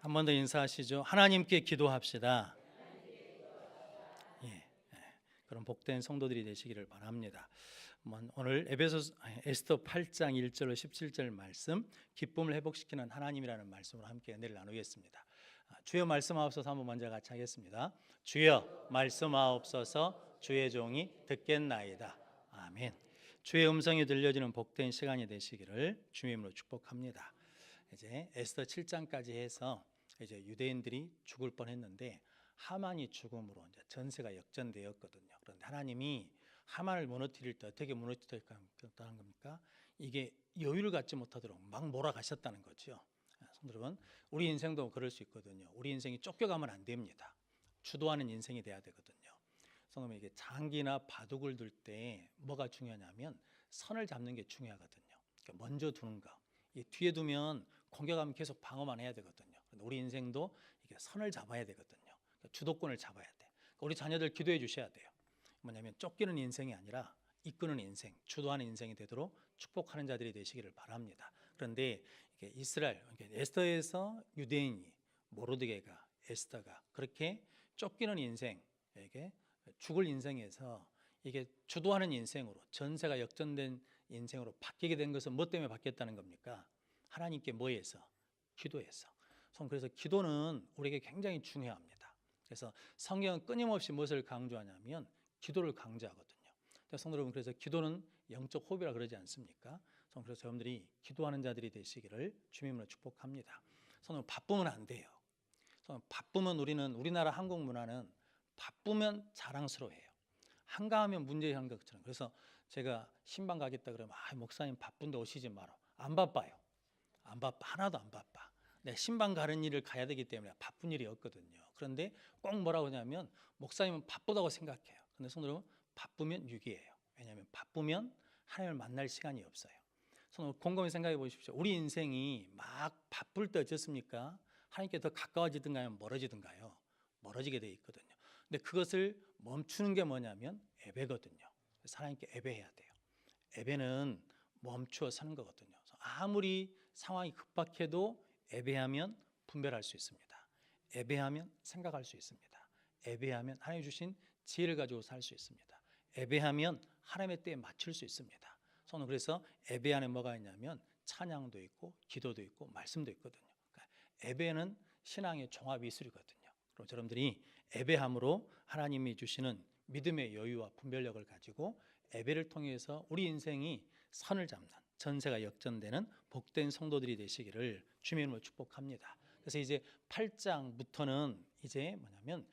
한 번 더 인사하시죠. 하나님께 기도합시다. 예, 그런 복된 성도들이 되시기를 바랍니다. 오늘 에스더 8장 1절로 17절 말씀, 기쁨을 회복시키는 하나님이라는 말씀으로 함께 은혜를 나누겠습니다. 주여 말씀하옵소서. 한번 먼저 같이 하겠습니다. 주여 말씀하옵소서. 주의 종이 듣겠나이다. 아멘. 주의 음성이 들려지는 복된 시간이 되시기를 주의 이름으로 축복합니다. 이제 에스더 7장까지 해서 이제 유대인들이 죽을 뻔했는데 하만이 죽음으로 이제 전세가 역전되었거든요. 그런데 하나님이 하만을 무너뜨릴 때 어떻게 무너뜨렸다는 겁니까? 이게 여유를 갖지 못하도록 막 몰아가셨다는 거죠. 여러분, 우리 인생도 그럴 수 있거든요. 우리 인생이 쫓겨가면 안 됩니다. 주도하는 인생이 돼야 되거든요. 그래서 이게 장기나 바둑을 둘 때 뭐가 중요하냐면 선을 잡는 게 중요하거든요. 그러니까 먼저 두는 거. 뒤에 두면 공격하면 계속 방어만 해야 되거든요. 우리 인생도 이게 선을 잡아야 되거든요. 그러니까 주도권을 잡아야 돼. 그러니까 우리 자녀들 기도해 주셔야 돼요. 뭐냐면 쫓기는 인생이 아니라 이끄는 인생, 주도하는 인생이 되도록 축복하는 자들이 되시기를 바랍니다. 그런데 이게 이스라엘, 에스더에서 유대인이 모르드게가 에스더가 그렇게 쫓기는 인생, 이게 죽을 인생에서 이게 주도하는 인생으로 전세가 역전된 인생으로 바뀌게 된 것은 뭐 때문에 바뀌었다는 겁니까? 하나님께 뭐해서? 기도해서. 그래서 기도는 우리에게 굉장히 중요합니다. 그래서 성경은 끊임없이 무엇을 강조하냐면 기도를 강조하거든요. 성도 여러분, 그래서 기도는 영적 호흡이라 그러지 않습니까? 그래서 여러분들이 기도하는 자들이 되시기를 주님으로 축복합니다. 성도 바쁘면 안 돼요. 바쁘면 우리나라 한국 문화는 바쁘면 자랑스러워해요. 한가하면 문제한 것처럼. 그래서 제가 신방 가겠다 그러면 목사님 바쁜데 오시지 마라. 안 바빠요. 안 바빠. 하나도 안 바빠. 내 신방 가는 일을 가야 되기 때문에 바쁜 일이 없거든요. 그런데 꼭 뭐라고 하냐면 목사님은 바쁘다고 생각해요. 그런데 성도 여러분, 바쁘면 유기예요. 왜냐하면 바쁘면 하나님을 만날 시간이 없어요. 곰곰이 생각해 보십시오. 우리 인생이 막 바쁠 때 어떻습니까? 하나님께 더 가까워지든가요? 멀어지든가요? 멀어지게 돼 있거든요. 근데 그것을 멈추는 게 뭐냐면 예배거든요. 그래서 하나님께 예배해야 돼요. 예배는 멈추어 사는 거거든요. 아무리 상황이 급박해도 예배하면 분별할 수 있습니다. 예배하면 생각할 수 있습니다. 예배하면 하나님 주신 지혜를 가지고 살 수 있습니다. 예배하면 하나님의 때에 맞출 수 있습니다. 저는 그래서 예배 안에 뭐가 있냐면 찬양도 있고 기도도 있고 말씀도 있거든요. 그러니까 예배는 신앙의 종합 이술이거든요. 그럼 여러분들이 예배함으로 하나님이 주시는 믿음의 여유와 분별력을 가지고 예배를 통해서 우리 인생이 선을 잡는 전세가 역전되는 복된 성도들이 되시기를 주님의 이름으로 축복합니다. 그래서 이제 8장부터는 이제 뭐냐면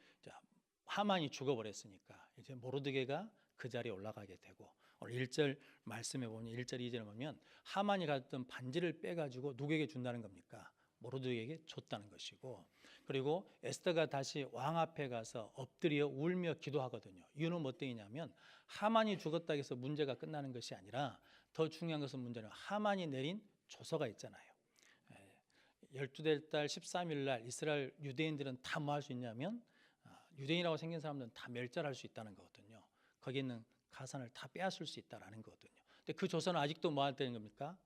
하만이 죽어버렸으니까 이제 모르드게가 그 자리에 올라가게 되고, 오늘 1절 말씀에 보면 1절 2절에 보면 하만이 가졌던 반지를 빼가지고 누구에게 준다는 겁니까? 모르드게에게 줬다는 것이고, 그리고 에스더가 다시 왕 앞에 가서 엎드려 울며 기도하거든요. 이유는 뭐 때문이냐면 하만이 죽었다고 해서 문제가 끝나는 것이 아니라 더 중요한 것은 문제는 하만이 내린 조서가 있잖아요. 12대 달 13일 날 이스라엘 유대인들은 다 뭐 할 수 있냐면 유대인이라고 생긴 사람들은 다 멸절할 수 있다는 거거든요. 거기 있는 가산을 다 빼앗을 수 있다는 거거든요. 근데 그 조서는 아직도 뭐 할 때는 겁니까?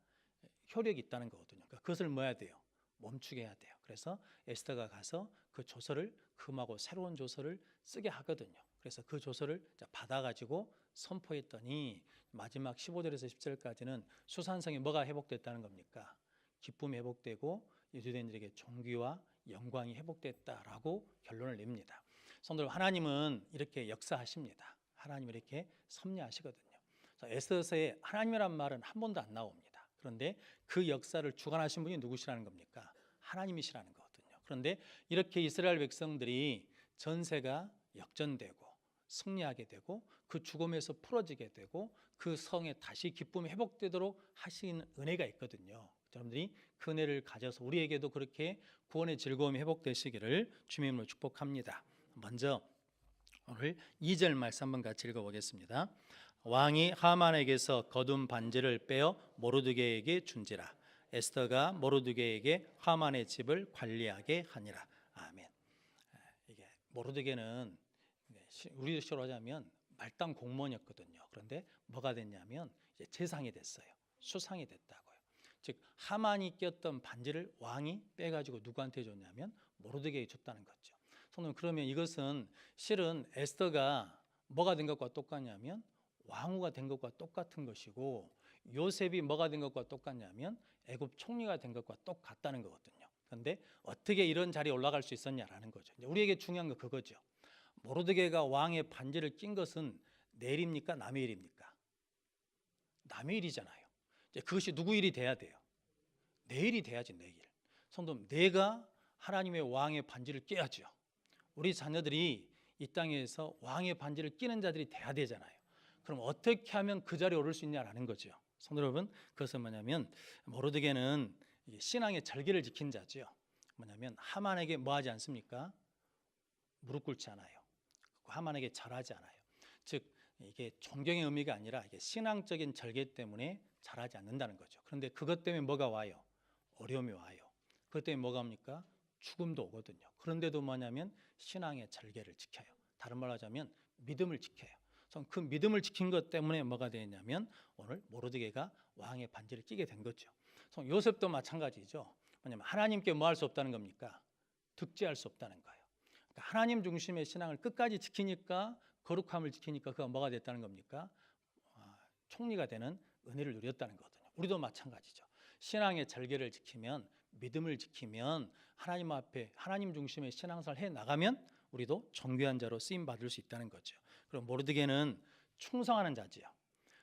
효력이 있다는 거거든요. 그러니까 그것을 뭐 해야 돼요? 멈추게 해야 돼요. 그래서 에스더가 가서 그 조서를 금하고 새로운 조서를 쓰게 하거든요. 그래서 그 조서를 받아가지고 선포했더니 마지막 15절에서 10절까지는 수산성이 뭐가 회복됐다는 겁니까? 기쁨이 회복되고 유대인들에게 존귀와 영광이 회복됐다라고 결론을 냅니다. 성도들, 하나님은 이렇게 역사하십니다. 하나님 이렇게 섭리하시거든요. 에스더서에 하나님이란 말은 한 번도 안 나옵니다. 그런데 그 역사를 주관하신 분이 누구시라는 겁니까? 하나님이시라는 거거든요. 그런데 이렇게 이스라엘 백성들이 전세가 역전되고 승리하게 되고 그 죽음에서 풀어지게 되고 그 성에 다시 기쁨이 회복되도록 하시는 은혜가 있거든요. 여러분들이 그 은혜를 가져서 우리에게도 그렇게 구원의 즐거움이 회복되시기를 주님의 이름으로 축복합니다. 먼저 오늘 2절 말씀 한번 같이 읽어보겠습니다. 왕이 하만에게서 거둔 반지를 빼어 모르드게에게 준지라. 에스더가 모르드게에게 하만의 집을 관리하게 하니라. 아멘. 이게 모르드게는 우리도 시로 하자면 말단 공무원이었거든요. 그런데 뭐가 됐냐면 이제 재상이 됐어요. 수상이 됐다고요. 즉 하만이 꼈던 반지를 왕이 빼가지고 누구한테 줬냐면 모르드게에 줬다는 거죠. 성도님, 그러면 이것은 실은 에스더가 뭐가 된 것과 똑같냐면 왕후가 된 것과 똑같은 것이고, 요셉이 뭐가 된 것과 똑같냐면 애굽 총리가 된 것과 똑같다는 거거든요. 그런데 어떻게 이런 자리에 올라갈 수 있었냐라는 거죠. 우리에게 중요한 건 그거죠. 모르드게가 왕의 반지를 낀 것은 내 일입니까? 남의 일입니까? 남의 일이잖아요. 이제 그것이 누구 일이 돼야 돼요? 내 일이 돼야지, 내 일. 성도, 내가 하나님의 왕의 반지를 껴야죠. 우리 자녀들이 이 땅에서 왕의 반지를 끼는 자들이 돼야 되잖아요. 그럼 어떻게 하면 그 자리에 오를 수 있냐라는 거죠. 성도 여러분, 그것은 뭐냐면 모르드게는 신앙의 절개를 지킨 자죠. 뭐냐면 하만에게 뭐 하지 않습니까? 무릎 꿇지 않아요. 하만에게 절하지 않아요. 즉 이게 존경의 의미가 아니라 이게 신앙적인 절개 때문에 잘하지 않는다는 거죠. 그런데 그것 때문에 뭐가 와요? 어려움이 와요. 그것 때문에 뭐가 옵니까? 죽음도 오거든요. 그런데도 뭐냐면 신앙의 절개를 지켜요. 다른 말로 하자면 믿음을 지켜요. 그 믿음을 지킨 것 때문에 뭐가 되냐면 오늘 모르드게가 왕의 반지를 끼게 된 거죠. 요셉도 마찬가지죠. 뭐냐면 하나님께 뭐 할 수 없다는 겁니까? 득죄할 수 없다는 거예요. 그러니까 하나님 중심의 신앙을 끝까지 지키니까, 거룩함을 지키니까 그가 뭐가 됐다는 겁니까? 총리가 되는 은혜를 누렸다는 거거든요. 우리도 마찬가지죠. 신앙의 절개를 지키면, 믿음을 지키면, 하나님 앞에 하나님 중심의 신앙생활을 해나가면 우리도 존귀한 자로 쓰임받을 수 있다는 거죠. 그럼 모르드게는 충성하는 자지요.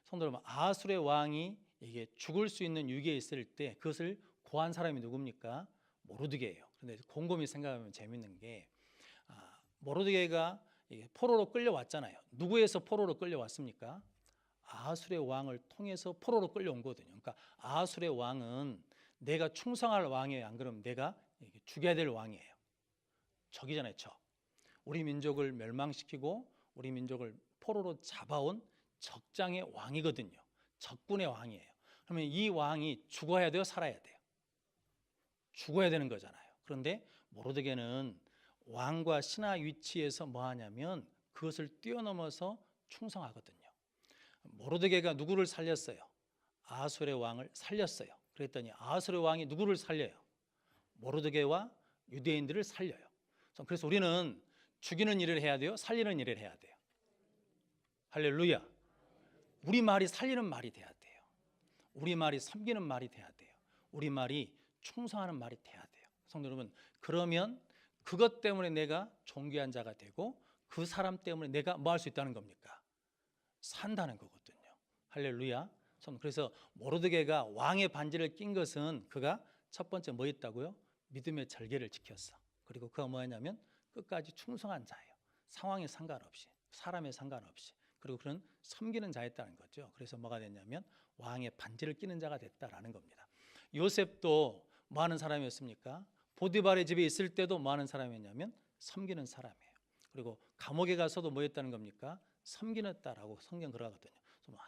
성도 여러분, 아하술의 왕이 이게 죽을 수 있는 위기에 있을 때 그것을 고한 사람이 누굽니까? 모르드게예요. 그런데 곰곰이 생각하면 재밌는 게, 모르드게가 포로로 끌려왔잖아요. 누구에서 포로로 끌려왔습니까? 아하술의 왕을 통해서 포로로 끌려온 거거든요. 그러니까 아하술의 왕은 내가 충성할 왕이에요. 안 그러면 내가 죽여야 될 왕이에요. 적이잖아요, 적. 우리 민족을 멸망시키고 우리 민족을 포로로 잡아온 적장의 왕이거든요. 적군의 왕이에요. 그러면 이 왕이 죽어야 돼요? 살아야 돼요? 죽어야 되는 거잖아요. 그런데 모르드게는 왕과 신하 위치에서 뭐 하냐면 그것을 뛰어넘어서 충성하거든요. 모르드게가 누구를 살렸어요? 아하술의 왕을 살렸어요. 그랬더니 아하술의 왕이 누구를 살려요? 모르드게와 유대인들을 살려요. 그래서 우리는 죽이는 일을 해야 돼요? 살리는 일을 해야 돼요? 할렐루야. 우리 말이 살리는 말이 돼야 돼요. 우리 말이 섬기는 말이 돼야 돼요. 우리 말이 충성하는 말이 돼야 돼요. 성도 여러분, 그러면 그것 때문에 내가 존귀한 자가 되고 그 사람 때문에 내가 뭐 할 수 있다는 겁니까? 산다는 거거든요. 할렐루야. 그래서 모르드게가 왕의 반지를 낀 것은 그가 첫 번째 뭐 했다고요? 믿음의 절개를 지켰어. 그리고 그가 뭐였냐면 끝까지 충성한 자예요. 상황에 상관없이, 사람에 상관없이. 그리고 그런 섬기는 자였다는 거죠. 그래서 뭐가 됐냐면 왕의 반지를 끼는 자가 됐다라는 겁니다. 요셉도 뭐 하는 사람이었습니까? 보디발의 집에 있을 때도 뭐 하는 사람이었냐면 섬기는 사람이에요. 그리고 감옥에 가서도 뭐 했다는 겁니까? 섬기는다라고 성경 그러거든요.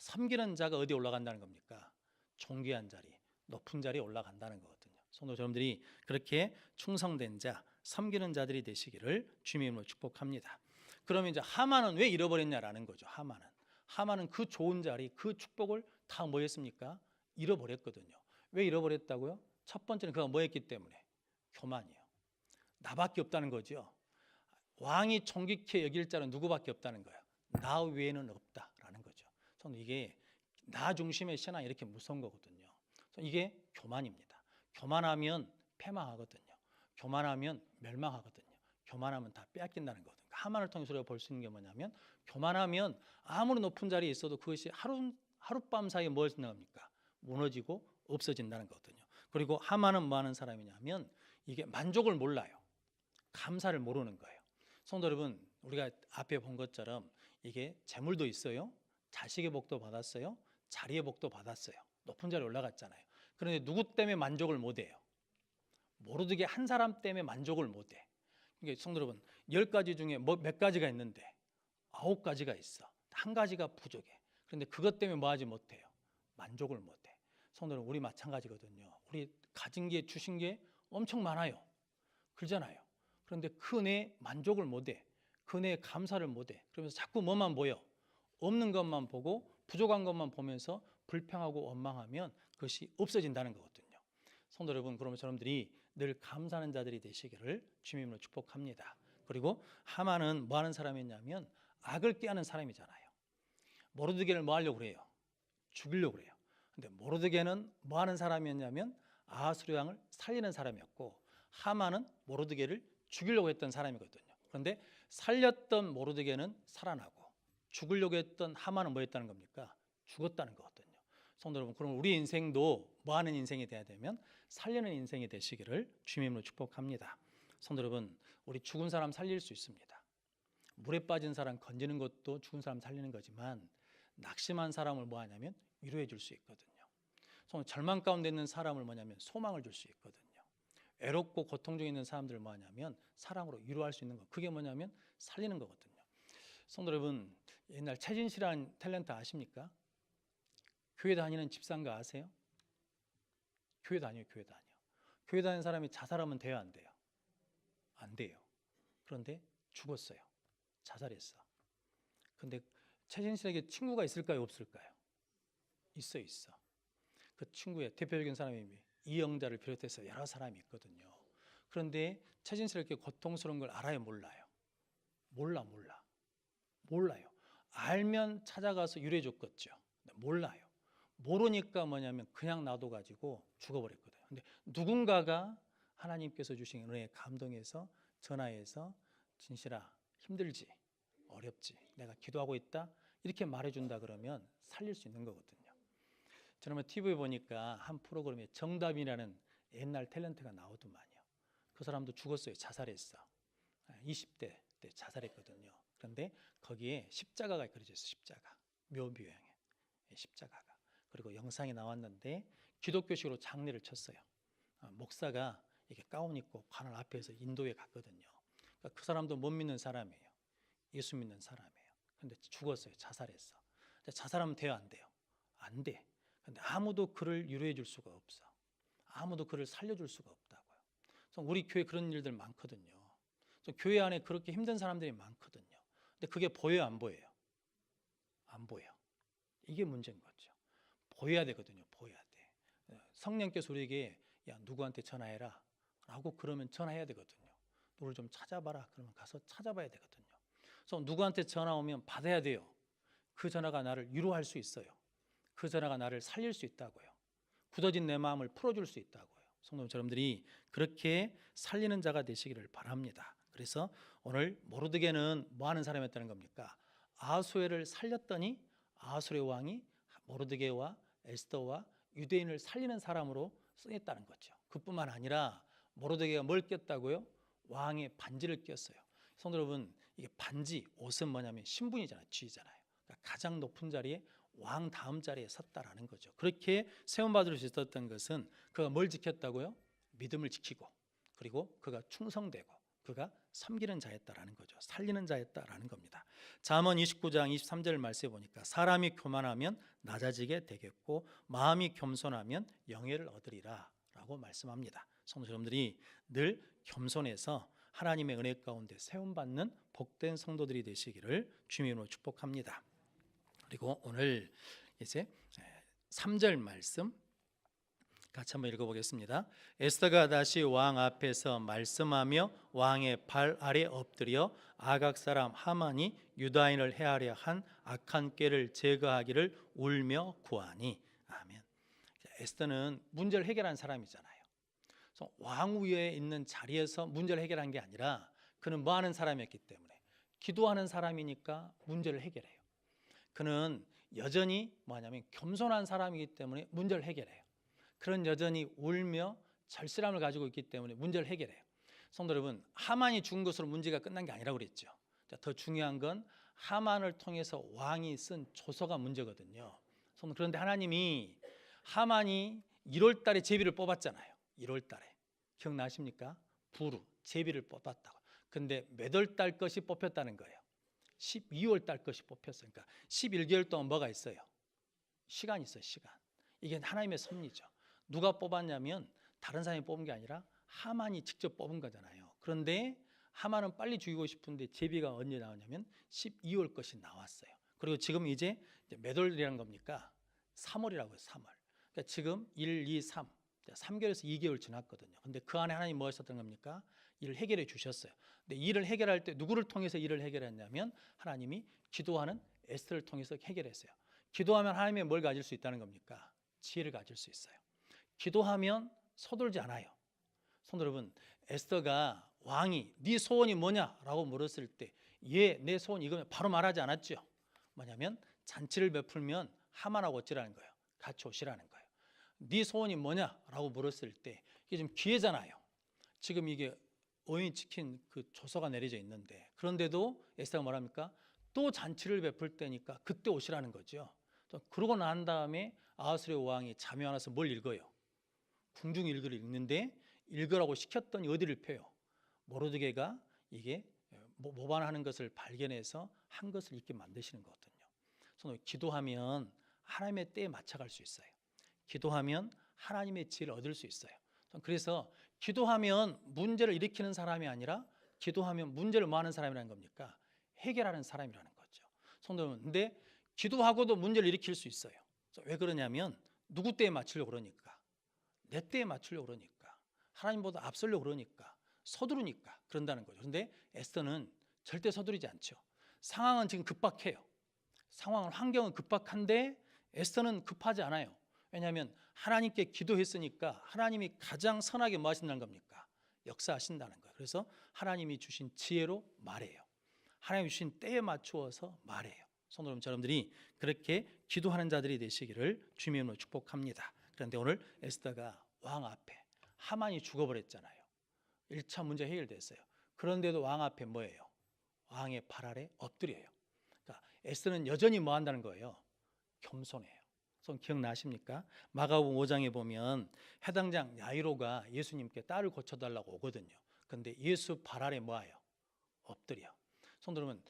섬기는 자가 어디에 올라간다는 겁니까? 존귀한 자리, 높은 자리에 올라간다는 거거든요. 성도 여러분들이 그렇게 충성된 자, 섬기는 자들이 되시기를 주님의 이름으로 축복합니다. 그러면 이제 하만은 왜 잃어버렸냐라는 거죠. 하만은 그 좋은 자리, 그 축복을 다 뭐 했습니까? 잃어버렸거든요. 왜 잃어버렸다고요? 첫 번째는 그가 뭐 했기 때문에? 교만이요. 나밖에 없다는 거죠. 왕이 존귀케 여길 자는 누구밖에 없다는 거예요. 나 외에는 없다라는 거죠. 저는 이게 나 중심의 신앙이 이렇게 무서운 거거든요. 이게 교만입니다. 교만하면 패망하거든요. 교만하면 멸망하거든요. 교만하면 다 빼앗긴다는 거거든요. 하만을 통해서 우리가 볼 수 있는 게 뭐냐면 교만하면 아무리 높은 자리에 있어도 그것이 하룻밤 사이에 뭘 생각합니까? 무너지고 없어진다는 거거든요. 그리고 하만은 뭐 하는 사람이냐면 이게 만족을 몰라요. 감사를 모르는 거예요. 성도 여러분, 우리가 앞에 본 것처럼 이게 재물도 있어요. 자식의 복도 받았어요. 자리의 복도 받았어요. 높은 자리에 올라갔잖아요. 그런데 누구 때문에 만족을 못해요? 모르드게 한 사람 때문에 만족을 못해. 그러니까 성도 여러분, 10가지 중에 몇 가지가 있는데 9가지가 있어. 한 가지가 부족해. 그런데 그것 때문에 뭐 하지 못해요? 만족을 못해. 성도 여러분, 우리 마찬가지거든요. 우리 가진 게 주신 게 엄청 많아요. 그러잖아요. 그런데 그 은혜에 만족을 못해. 그 은혜에 감사를 못해. 그러면서 자꾸 뭐만 보여? 없는 것만 보고 부족한 것만 보면서 불평하고 원망하면 그것이 없어진다는 거거든요. 성도 여러분, 그러면 여러분들이 늘 감사하는 자들이 되시기를 주님으로 축복합니다. 그리고 하만은 뭐 하는 사람이었냐면 악을 꾀하는 사람이잖아요. 모르드게를 뭐 하려고 그래요? 죽이려고 그래요. 근데 모르드게는 뭐 하는 사람이었냐면 아하수르 왕을 살리는 사람이었고, 하만은 모르드게를 죽이려고 했던 사람이거든요. 그런데 살렸던 모르드게는 살아나고 죽으려고 했던 하만은 뭐 했다는 겁니까? 죽었다는 거거든요. 성도 여러분, 그럼 우리 인생도 뭐 하는 인생이 돼야 되면 살리는 인생이 되시기를 주님으로 축복합니다. 성도 여러분, 우리 죽은 사람 살릴 수 있습니다. 물에 빠진 사람 건지는 것도 죽은 사람 살리는 거지만, 낙심한 사람을 뭐 하냐면 위로해 줄 수 있거든요. 절망 가운데 있는 사람을 뭐냐면 소망을 줄 수 있거든요. 외롭고 고통 중에 있는 사람들을 뭐 하냐면 사랑으로 위로할 수 있는 거, 그게 뭐냐면 살리는 거거든요. 성도 여러분, 옛날 최진실이라는 탤런트 아십니까? 교회 다니는 집사인가 아세요? 교회 다녀요. 교회 다니는 사람이 자살하면 돼요, 안 돼요? 안 돼요. 그런데 죽었어요. 자살했어. 근데 최진실에게 친구가 있을까요, 없을까요? 있어. 그 친구의 대표적인 사람이 이영자를 비롯해서 여러 사람이 있거든요. 그런데 최진실에게 고통스러운 걸 알아요, 몰라요? 몰라요. 알면 찾아가서 유래해 줬겠죠. 몰라요. 모르니까 뭐냐면 그냥 놔둬가지고 죽어버렸거든요. 근데 누군가가 하나님께서 주신 은혜에 감동해서 전화해서 진실아, 힘들지? 어렵지? 내가 기도하고 있다? 이렇게 말해준다 그러면 살릴 수 있는 거거든요. 저는 TV에 보니까 한 프로그램에 정답이라는 옛날 탤런트가 나오더만요. 그 사람도 죽었어요. 자살했어. 20대 때 자살했거든요. 그런데 거기에 십자가가 그려져 있어요. 십자가. 묘비용에 십자가가. 그리고 영상이 나왔는데 기독교식으로 장례를 쳤어요. 목사가 이게 가운 입고 관을 앞에서 인도에 갔거든요. 그러니까 그 사람도 못 믿는 사람이에요. 예수 믿는 사람이에요. 근데 죽었어요. 자살했어. 자살하면 돼요, 안 돼요? 안 돼. 근데 아무도 그를 위로해 줄 수가 없어. 아무도 그를 살려줄 수가 없다고요. 그래서 우리 교회 그런 일들 많거든요. 교회 안에 그렇게 힘든 사람들이 많거든요. 근데 그게 보여요, 안 보여요? 안 보여. 이게 문제인 거죠. 보여야 되거든요. 보여야 돼. 성령께서 우리에게 야, 누구한테 전화해라 라고 그러면 전화해야 되거든요. 누구를 좀 찾아봐라 그러면 가서 찾아봐야 되거든요. 그래서 누구한테 전화 오면 받아야 돼요. 그 전화가 나를 위로할 수 있어요. 그 전화가 나를 살릴 수 있다고요. 굳어진 내 마음을 풀어줄 수 있다고요. 성도 여러분들이 그렇게 살리는 자가 되시기를 바랍니다. 그래서 오늘 모르드게는 뭐 하는 사람이었다는 겁니까? 아하수에를 살렸더니 아하수의 왕이 모르드게와 에스더와 유대인을 살리는 사람으로 쓰였다는 거죠. 그뿐만 아니라 모르드게가 뭘 꼈다고요? 왕의 반지를 꼈어요. 성도 여러분, 이게 반지, 옷은 뭐냐면 신분이잖아요. 지위잖아요. 그러니까 가장 높은 자리에 왕 다음 자리에 섰다라는 거죠. 그렇게 세움받을 수 있었던 것은 그가 뭘 지켰다고요? 믿음을 지키고, 그리고 그가 충성되고 그가 섬기는 자였다라는 거죠. 살리는 자였다라는 겁니다. 잠언 29장 23절 말씀에 보니까 사람이 교만하면 낮아지게 되겠고 마음이 겸손하면 영예를 얻으리라 라고 말씀합니다. 성도 여러분들이 늘 겸손해서 하나님의 은혜 가운데 세움받는 복된 성도들이 되시기를 주님으로 축복합니다. 그리고 오늘 이제 3절 말씀 같이 한번 읽어보겠습니다. 에스더가 다시 왕 앞에서 말씀하며 왕의 발 아래 엎드려 아각 사람 하만이 유다인을 해하려 한 악한 꾀를 제거하기를 울며 구하니. 아멘. 에스더는 문제를 해결한 사람이잖아요. 그래서 왕 위에 있는 자리에서 문제를 해결한 게 아니라 그는 뭐 하는 사람이었기 때문에 기도하는 사람이니까 문제를 해결해요. 그는 여전히 뭐냐면 겸손한 사람이기 때문에 문제를 해결해요. 그런 여전히 울며 절실함을 가지고 있기 때문에 문제를 해결해요. 성도 여러분, 하만이 죽은 것으로 문제가 끝난 게 아니라고 그랬죠. 더 중요한 건 하만을 통해서 왕이 쓴 조서가 문제거든요. 그런데 하나님이 하만이 1월 달에 제비를 뽑았잖아요. 1월 달에. 기억나십니까? 부르, 제비를 뽑았다고. 근데 몇 월 달 것이 뽑혔다는 거예요? 12월 달 것이 뽑혔으니까 11개월 동안 뭐가 있어요? 시간이 있어요. 시간. 이게 하나님의 섭리죠. 누가 뽑았냐면 다른 사람이 뽑은 게 아니라 하만이 직접 뽑은 거잖아요. 그런데 하만은 빨리 죽이고 싶은데 제비가 언제 나왔냐면 12월 것이 나왔어요. 그리고 지금 이제 몇 월이라는 겁니까? 3월이라고 해요. 3월. 그러니까 지금 1, 2, 3 자, 3개월에서 2개월 지났거든요. 근데 그 안에 하나님 뭐 하셨던 겁니까? 일을 해결해 주셨어요. 근데 일을 해결할 때 누구를 통해서 일을 해결했냐면 하나님이 기도하는 에스더를 통해서 해결했어요. 기도하면 하나님이 뭘 가질 수 있다는 겁니까? 지혜를 가질 수 있어요. 기도하면 서둘지 않아요. 성도 여러분, 에스더가 왕이 네 소원이 뭐냐라고 물었을 때 예, 내 소원 이거면 바로 말하지 않았죠. 뭐냐면 잔치를 베풀면 하만하고 어찌라는 거예요. 같이 오시라는 거예요. 네 소원이 뭐냐라고 물었을 때 이게 지금 기회잖아요. 지금 이게 오인 치킨 그 조서가 내려져 있는데 그런데도 에스더가 뭐랍니까? 또 잔치를 베풀 때니까 그때 오시라는 거죠. 그러고 난 다음에 아하수에로 왕이 잠이 안 와서 뭘 읽어요? 궁중일기를 읽는데 읽으라고 시켰더니 어디를 펴요? 모르드게가 이게 모반하는 것을 발견해서 한 것을 읽게 만드시는 거거든요. 그래서 기도하면 하나님의 때에 맞춰갈 수 있어요. 기도하면 하나님의 지혜를 얻을 수 있어요. 그래서 기도하면 문제를 일으키는 사람이 아니라 기도하면 문제를 뭐 하는 사람이라는 겁니까? 해결하는 사람이라는 거죠. 성도 여러분, 근데 기도하고도 문제를 일으킬 수 있어요. 왜 그러냐면 누구 때에 맞추려고 그러니까, 내 때에 맞추려고 그러니까, 하나님보다 앞서려고 그러니까, 서두르니까 그런다는 거죠. 그런데 에스더는 절대 서두르지 않죠. 상황은 지금 급박해요. 환경은 급박한데 에스더는 급하지 않아요. 왜냐하면 하나님께 기도했으니까 하나님이 가장 선하게 뭐 하신다는 겁니까? 역사하신다는 거예요. 그래서 하나님이 주신 지혜로 말해요. 하나님이 주신 때에 맞추어서 말해요. 성도 여러분, 여러분들이 그렇게 기도하는 자들이 되시기를 주님의 이름으로 축복합니다. 그런데 오늘 에스더가 왕 앞에 하만이 죽어버렸잖아요. 1차 문제 해결됐어요. 그런데도 왕 앞에 뭐예요? 왕의 발 아래 엎드려요. 그러니까 에스더는 여전히 뭐 한다는 거예요? 겸손해요. 기억나십니까? 마가복음 5장에 보면 해당장 야이로가 예수님께 딸을 고쳐달라고 오거든요. 근데 예수 발 아래 뭐예요? 엎드려. 성도 여러분,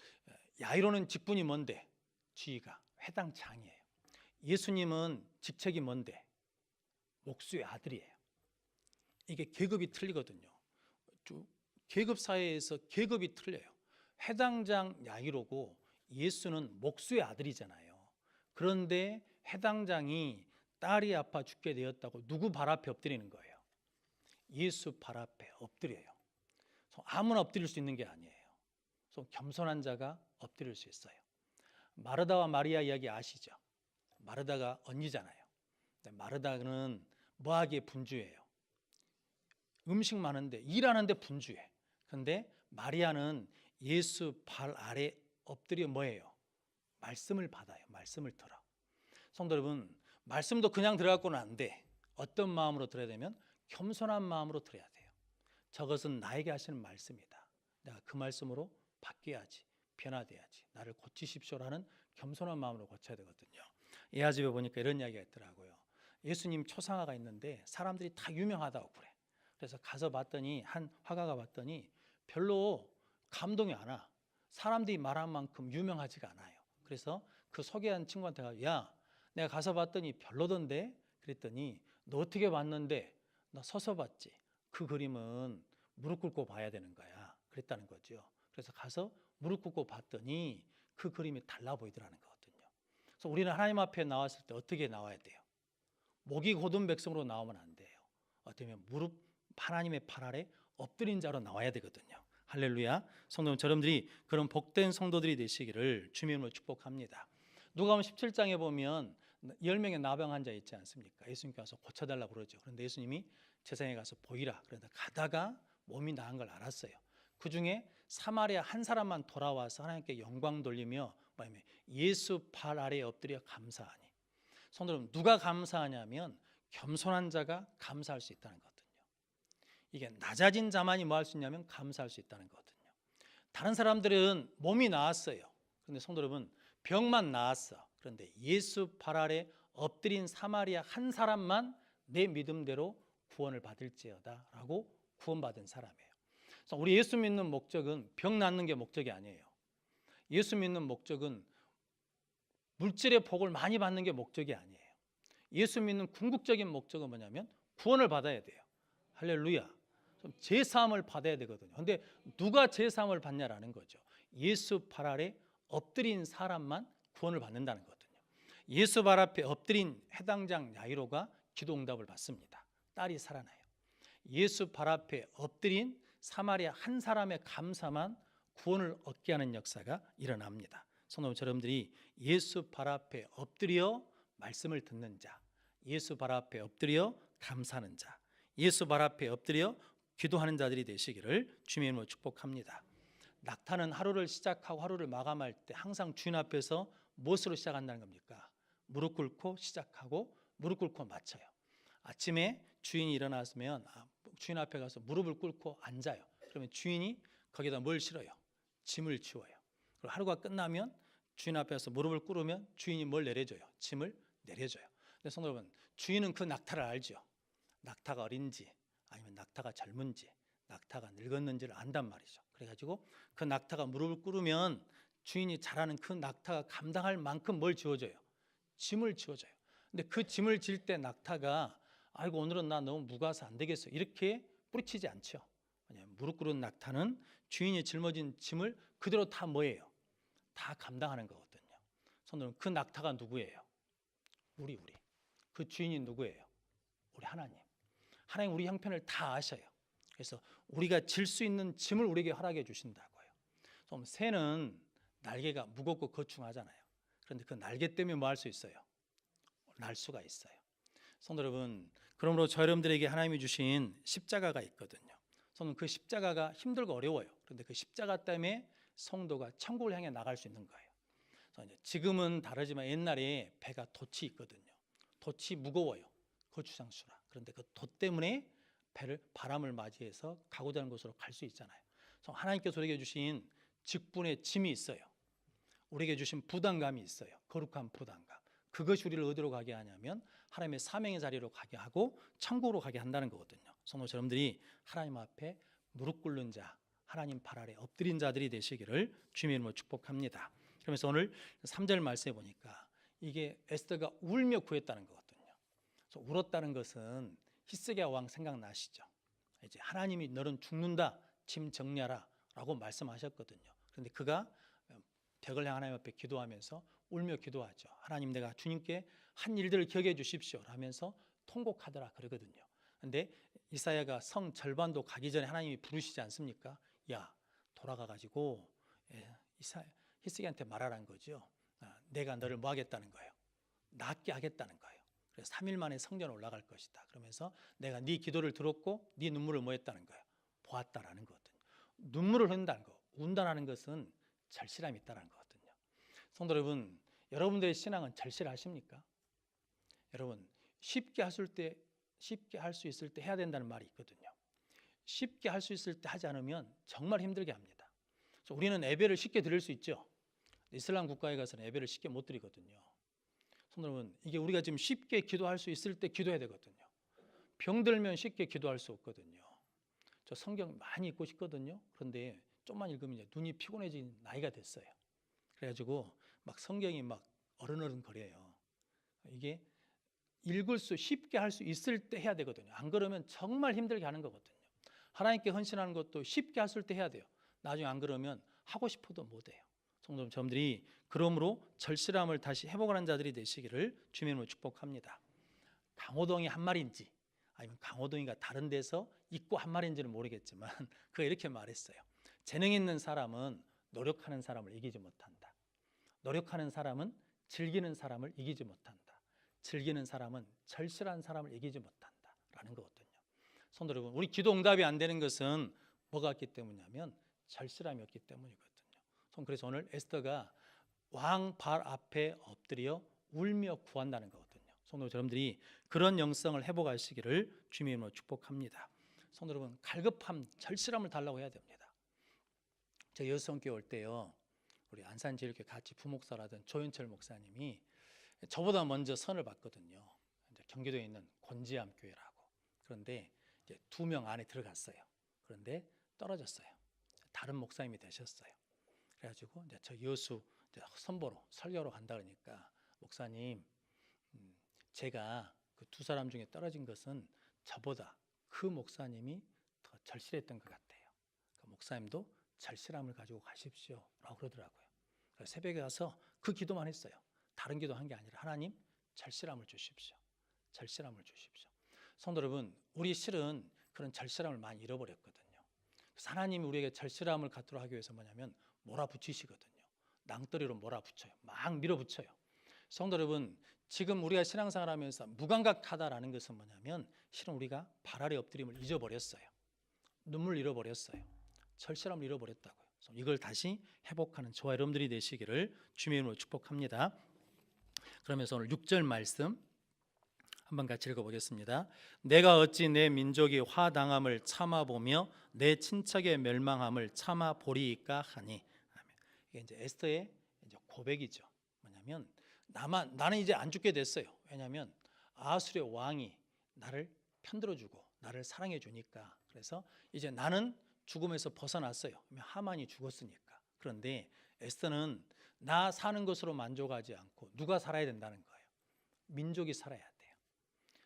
야이로는 직분이 뭔데? 지휘가 회당장이에요. 예수님은 직책이 뭔데? 목수의 아들이에요. 이게 계급이 틀리거든요. 계급 사회에서 계급이 틀려요. 회당장 야이로고 예수는 목수의 아들이잖아요. 그런데 회당장이 딸이 아파 죽게 되었다고 누구 발 앞에 엎드리는 거예요? 예수 발 앞에 엎드려요. 아무나 엎드릴 수 있는 게 아니에요. 겸손한 자가 엎드릴 수 있어요. 마르다와 마리아 이야기 아시죠? 마르다가 언니잖아요. 마르다는 뭐하기에 분주해요? 음식 많은데 일하는데 분주해. 근데 마리아는 예수 발 아래 엎드려 뭐예요? 말씀을 받아요. 말씀을 들어. 성도 여러분, 말씀도 그냥 들어갖고는 안 돼. 어떤 마음으로 들어야 되면 겸손한 마음으로 들어야 돼요. 저것은 나에게 하시는 말씀이다. 내가 그 말씀으로 바뀌어야지, 변화돼야지, 나를 고치십시오라는 겸손한 마음으로 고쳐야 되거든요. 예하집에 보니까 이런 이야기가 있더라고요. 예수님 초상화가 있는데 사람들이 다 유명하다고 그래. 그래서 가서 봤더니 한 화가가 봤더니 별로 감동이 안 와. 사람들이 말한 만큼 유명하지가 않아요. 그래서 그 소개한 친구한테 가서 야, 내가 가서 봤더니 별로던데? 그랬더니 너 어떻게 봤는데? 나 서서 봤지. 그 그림은 무릎 꿇고 봐야 되는 거야. 그랬다는 거죠. 그래서 가서 무릎 꿇고 봤더니 그 그림이 달라 보이더라는 거거든요. 그래서 우리는 하나님 앞에 나왔을 때 어떻게 나와야 돼요? 목이 곧은 백성으로 나오면 안 돼요. 어쩌면 하나님의 발 아래 엎드린 자로 나와야 되거든요. 할렐루야. 성도 여러분들이 그런 복된 성도들이 되시기를 주님의 이름으로 축복합니다. 누가복음 17장에 보면 10명의 나병 환자 있지 않습니까? 예수님께 와서 고쳐달라고 그러죠. 그런데 예수님이 세상에 가서 보이라. 그런데 가다가 몸이 나은 걸 알았어요. 그 중에 사마리아 한 사람만 돌아와서 하나님께 영광 돌리며 예수 발 아래에 엎드려 감사하니. 성도 여러분, 누가 감사하냐면 겸손한 자가 감사할 수 있다는 거거든요. 이게 낮아진 자만이 뭐 할 수 있냐면 감사할 수 있다는 거거든요. 다른 사람들은 몸이 나았어요. 그런데 성도 여러분, 병만 나았어. 그런데 예수 발 아래 엎드린 사마리아 한 사람만 내 믿음대로 구원을 받을지어다 라고 구원받은 사람이에요. 그래서 우리 예수 믿는 목적은 병 낫는 게 목적이 아니에요. 예수 믿는 목적은 물질의 복을 많이 받는 게 목적이 아니에요. 예수 믿는 궁극적인 목적은 뭐냐면 구원을 받아야 돼요. 할렐루야. 제사함을 받아야 되거든요. 그런데 누가 제사함을 받냐라는 거죠. 예수 발 아래 엎드린 사람만 구원을 받는다는 거거든요. 예수 발 앞에 엎드린 해당장 야이로가 기도 응답을 받습니다. 딸이 살아나요. 예수 발 앞에 엎드린 사마리아 한 사람의 감사만 구원을 얻게 하는 역사가 일어납니다. 성도 여러분들이 예수 발 앞에 엎드려 말씀을 듣는 자, 예수 발 앞에 엎드려 감사하는 자, 예수 발 앞에 엎드려 기도하는 자들이 되시기를 주님의 이름으로 축복합니다. 낙타는 하루를 시작하고 하루를 마감할 때 항상 주인 앞에서 무엇으로 시작한다는 겁니까? 무릎 꿇고 시작하고 무릎 꿇고 마쳐요. 아침에 주인이 일어났으면 주인 앞에 가서 무릎을 꿇고 앉아요. 그러면 주인이 거기다 뭘 실어요? 짐을 치워요. 그리고 하루가 끝나면 주인 앞에서 무릎을 꿇으면 주인이 뭘 내려줘요? 짐을 내려줘요. 근데 성도 여러분, 주인은 그 낙타를 알죠. 낙타가 어린지 아니면 낙타가 젊은지 낙타가 늙었는지를 안단 말이죠. 그래가지고 그 낙타가 무릎을 꿇으면 주인이 잘하는 그 낙타가 감당할 만큼 뭘 지어줘요? 짐을 지어줘요. 근데 그 짐을 질 때 낙타가 아이고 오늘은 나 너무 무거워서 안 되겠어 이렇게 뿌리치지 않죠. 왜냐하면 무릎 꿇은 낙타는 주인이 짊어진 짐을 그대로 다 뭐예요? 다 감당하는 거거든요. 성도는 그 낙타가 누구예요? 우리. 그 주인이 누구예요? 우리 하나님. 하나님 우리 형편을 다 아셔요. 그래서 우리가 질 수 있는 짐을 우리에게 허락해 주신다고요. 그럼 새는 날개가 무겁고 거충하잖아요. 그런데 그 날개 때문에 뭐 할 수 있어요? 날 수가 있어요. 성도 여러분, 그러므로 저 여러분들에게 하나님이 주신 십자가가 있거든요. 저는 그 십자가가 힘들고 어려워요. 그런데 그 십자가 때문에 성도가 천국을 향해 나갈 수 있는 거예요. 지금은 다르지만 옛날에 배가 돛이 있거든요. 돛이 무거워요. 거추장수라. 그런데 그 돛 때문에 배를 바람을 맞이해서 가고자 하는 곳으로 갈 수 있잖아요. 그래서 하나님께서 우리에게 주신 직분의 짐이 있어요. 우리에게 주신 부담감이 있어요. 거룩한 부담감. 그것이 우리를 어디로 가게 하냐면 하나님의 사명의 자리로 가게 하고 천국으로 가게 한다는 거거든요. 성도 여러분들이 하나님 앞에 무릎 꿇는 자, 하나님 발 아래 엎드린 자들이 되시기를 주님의 이름으로 축복합니다. 그러면서 오늘 3절 말씀에 보니까 이게 에스더가 울며 구했다는 거거든요. 그래서 울었다는 것은 히스기야 왕 생각나시죠? 이제 하나님이 너는 죽는다, 짐 정리하라 라고 말씀하셨거든요. 그런데 그가 벽을 향해 하나님 앞에 기도하면서 울며 기도하죠. 하나님 내가 주님께 한 일들을 기억해 주십시오 라면서 통곡하더라 그러거든요. 그런데 이사야가 성 절반도 가기 전에 하나님이 부르시지 않습니까? 야 돌아가 가지고 히스기야한테 말하라는 거죠. 내가 너를 뭐 하겠다는 거예요? 낫게 하겠다는 거예요. 그래서 3일 만에 성전에 올라갈 것이다. 그러면서 내가 네 기도를 들었고 네 눈물을 뭐 했다는 거예요? 보았다라는 거거든요. 눈물을 흘린다는 거, 운다라는 것은 절실함이 있다는 거거든요. 성도 여러분, 여러분들의 신앙은 절실하십니까? 여러분, 쉽게 할 수 있을 때 해야 된다는 말이 있거든요. 쉽게 할 수 있을 때 하지 않으면 정말 힘들게 합니다. 그래서 우리는 예배를 쉽게 드릴 수 있죠. 이슬람 국가에 가서는 예배를 쉽게 못 드리거든요. 성도 여러분, 이게 우리가 지금 쉽게 기도할 수 있을 때 기도해야 되거든요. 병들면 쉽게 기도할 수 없거든요. 저 성경 많이 읽고 싶거든요. 그런데 좀만 읽으면 이제 눈이 피곤해진 나이가 됐어요. 그래가지고 막 성경이 막 어른어른 거려요. 이게 쉽게 할 수 있을 때 해야 되거든요. 안 그러면 정말 힘들게 하는 거거든요. 하나님께 헌신하는 것도 쉽게 했을 때 해야 돼요. 나중에 안 그러면 하고 싶어도 못 해요. 성도 여러분들이 그러므로 절실함을 다시 회복하는 자들이 되시기를 주님으로 축복합니다. 강호동이 한 말인지 아니면 강호동이가 다른 데서 있고 한 말인지는 모르겠지만 그가 이렇게 말했어요. 재능 있는 사람은 노력하는 사람을 이기지 못한다. 노력하는 사람은 즐기는 사람을 이기지 못한다. 즐기는 사람은 절실한 사람을 이기지 못한다 라는 거거든요. 성도 여러분, 우리 기도 응답이 안 되는 것은 뭐가 없기 때문이냐면 절실함이 없기 때문이거든요. 그래서 오늘 에스더가 왕 발 앞에 엎드려 울며 구한다는 거거든요. 성도 여러분들이 그런 영성을 회복하시기를 주님의 이름으로 축복합니다. 성도 여러분, 갈급함, 절실함을 달라고 해야 됩니다. 제가 여성교회 올 때요, 우리 안산지일교회 같이 부목사라던 조현철 목사님이 저보다 먼저 선을 받거든요. 이제 경기도에 있는 권지암 교회라고. 그런데 이제 2명 안에 들어갔어요. 그런데 떨어졌어요. 다른 목사님이 되셨어요. 그래가지고 이제 저 여수 선보러 설교로 간다 그러니까 목사님, 제가 그 2사람 중에 떨어진 것은 저보다 그 목사님이 더 절실했던 것 같아요. 그 목사님도 절실함을 가지고 가십시오라고 그러더라고요. 그래서 새벽에 가서 그 기도만 했어요. 다른 기도 한 게 아니라 하나님 절실함을 주십시오. 절실함을 주십시오. 성도 여러분, 우리 실은 그런 절실함을 많이 잃어버렸거든요. 그래서 하나님이 우리에게 절실함을 갖도록 하기 위해서 뭐냐면 몰아붙이시거든요. 낭떠러리로 몰아붙여요. 막 밀어붙여요. 성도 여러분, 지금 우리가 신앙생활 하면서 무감각하다라는 것은 뭐냐면 실은 우리가 발 아래 엎드림을 잊어버렸어요. 눈물 잃어버렸어요. 절실함을 잃어버렸다고요. 그래서 이걸 다시 회복하는 저와 여러분들이 되시기를 주님의 이름으로 축복합니다. 그러면서 오늘 6절 말씀 한번 같이 읽어보겠습니다. 내가 어찌 내 민족이 화당함을 참아보며 내 친척의 멸망함을 참아보리이까 하니. 이게 이제 에스더의 이제 고백이죠. 뭐냐면 나는 이제 안 죽게 됐어요. 왜냐하면 아수르의 왕이 나를 편들어주고 나를 사랑해 주니까. 그래서 이제 나는 죽음에서 벗어났어요. 하만이 죽었으니까. 그런데 에스더는 나 사는 것으로 만족하지 않고 누가 살아야 된다는 거예요. 민족이 살아야 돼요.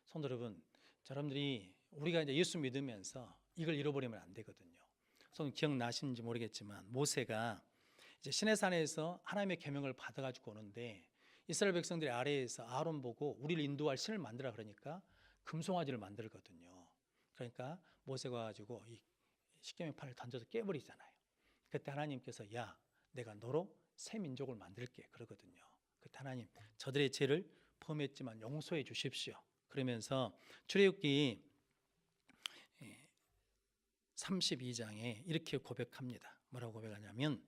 성도 여러분, 여러분들이 우리가 이제 예수 믿으면서 이걸 잃어버리면 안 되거든요. 저는 기억나시는지 모르겠지만 모세가 이제 시내산에서 하나님의 계명을 받아가지고 오는데 이스라엘 백성들이 아래에서 아론 보고 우리를 인도할 신을 만들라 그러니까 금송아지를 만들거든요. 그러니까 모세가 가지고 이 십계명 판을 던져서 깨버리잖아요. 그때 하나님께서 야, 내가 너로 새 민족을 만들게 그러거든요. 그때 하나님 저들의 죄를 범했지만 용서해 주십시오. 그러면서 출애굽기 32장에 이렇게 고백합니다. 뭐라고 고백하냐면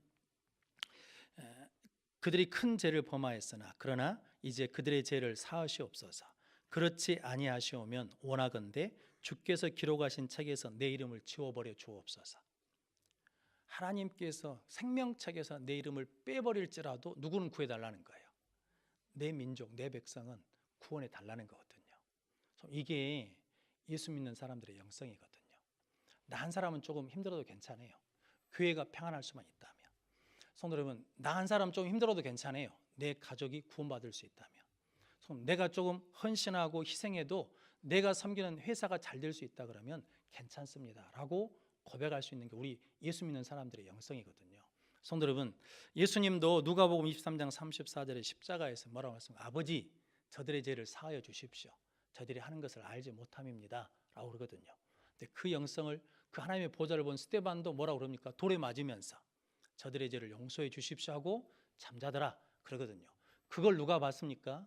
그들이 큰 죄를 범하였으나 그러나 이제 그들의 죄를 사하시옵소서. 그렇지 아니하시오면 원하건대 주께서 기록하신 책에서 내 이름을 지워버려 주옵소서. 하나님께서 생명책에서 내 이름을 빼버릴지라도 누구는 구해달라는 거예요. 내 민족, 내 백성은 구원해 달라는 거거든요. 이게 예수 믿는 사람들의 영성이거든요. 나 한 사람은 조금 힘들어도 괜찮아요. 교회가 평안할 수만 있다면. 성도 여러분, 나 한 사람 좀 힘들어도 괜찮아요. 내 가족이 구원받을 수 있다면. 내가 조금 헌신하고 희생해도 내가 섬기는 회사가 잘 될 수 있다 그러면 괜찮습니다 라고 고백할 수 있는 게 우리 예수 믿는 사람들의 영성이거든요. 성도 여러분, 예수님도 누가복음 23장 34절에 십자가에서 뭐라고 말씀하십니까? 아버지, 저들의 죄를 사하여 주십시오. 저들이 하는 것을 알지 못함입니다 라고 그러거든요. 근데 그 영성을 그 하나님의 보좌를 본 스데반도 뭐라고 그럽니까? 돌에 맞으면서 저들의 죄를 용서해 주십시오 하고 잠자더라 그러거든요. 그걸 누가 봤습니까?